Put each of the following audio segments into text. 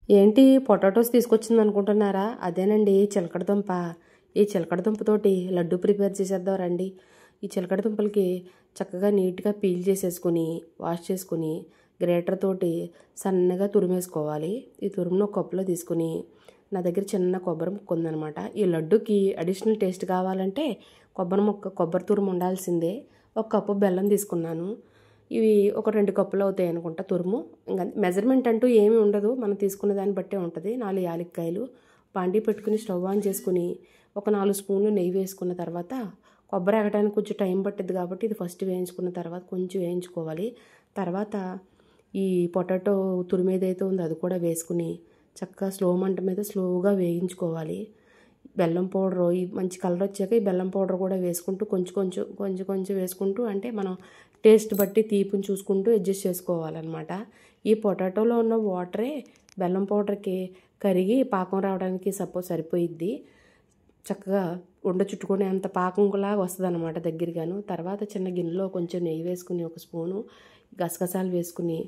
ఏంటి పొటాటోస్ తీసుకొచ్చింది అనుకుంటున్నారా? అదేనండి చిలకడ దుంప. ఈ చిలకడ దుంపతోటి లడ్డు ప్రిపేర్ చేసేద్దాం రండి. ఈ చిలకడ దుంపలకి చక్కగా నీట్గా పీల్ చేసేసుకుని వాష్ చేసుకుని గ్రేటర్ తోటి సన్నగా తురిమేసుకోవాలి. ఈ తురుమును ఒక కప్పులో తీసుకుని నా దగ్గర చిన్న కొబ్బరి ముక్క ఉందనమాట. ఈ లడ్డుకి అడిషనల్ టేస్ట్ కావాలంటే కొబ్బరి తురుము ఉండాల్సిందే. ఒక కప్పు బెల్లం తీసుకున్నాను. ఇవి ఒక 2 కప్పులు అవుతాయి అనుకుంటా తురుము. ఇంకా మెజర్మెంట్ అంటూ ఏమీ ఉండదు, మనం తీసుకున్న దాన్ని బట్టే ఉంటుంది. 4 యాలక్కాయలు బాండీ పెట్టుకుని స్టవ్ ఆన్ చేసుకుని ఒక 4 స్పూన్లు నెయ్యి వేసుకున్న తర్వాత కొబ్బరి ఆగడానికి కొంచెం టైం పట్టింది కాబట్టి ఇది ఫస్ట్ వేయించుకున్న తర్వాత కొంచెం వేయించుకోవాలి. తర్వాత ఈ పొటాటో తురుము ఏదైతే ఉందో అది కూడా వేసుకుని చక్కగా స్లో మంట మీద స్లోగా వేయించుకోవాలి. బెల్లం పౌడరు ఈ మంచి కలర్ వచ్చాక ఈ బెల్లం పౌడర్ కూడా వేసుకుంటూ కొంచెం వేసుకుంటూ, అంటే మనం టేస్ట్ బట్టి తీపిని చూసుకుంటూ అడ్జస్ట్ చేసుకోవాలన్నమాట. ఈ పొటాటోలో ఉన్న వాటరే బెల్లం పౌడర్కి కరిగి పాకం రావడానికి సరిపోయిద్ది. చక్కగా ఉండ చుట్టుకునే అంత పాకంలాగా వస్తుంది అనమాట దగ్గరగాను. తర్వాత చిన్న గిన్నెలో కొంచెం నెయ్యి వేసుకుని ఒక స్పూను గసగసాలు వేసుకుని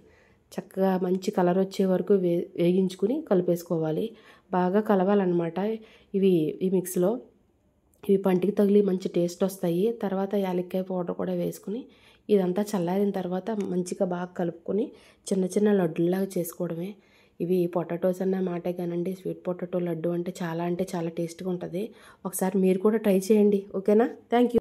చక్కగా మంచి కలర్ వచ్చే వరకు వేగించుకుని కలిపేసుకోవాలి. బాగా కలవాలన్నమాట. ఈ మిక్స్లో ఇవి పంటికి తగిలి మంచి టేస్ట్ వస్తాయి. తర్వాత యాలక్కాయ పౌడర్ కూడా వేసుకుని ఇదంతా చల్లారిన తర్వాత మంచిగా బాగా కలుపుకొని చిన్న చిన్న లడ్డుల్లాగా చేసుకోవడమే. ఇవి పొటాటోస్ అన్న మాటే కానండి, స్వీట్ పొటాటో లడ్డు అంటే చాలా టేస్ట్గా ఉంటుంది. ఒకసారి మీరు కూడా ట్రై చేయండి. ఓకేనా? Thank you.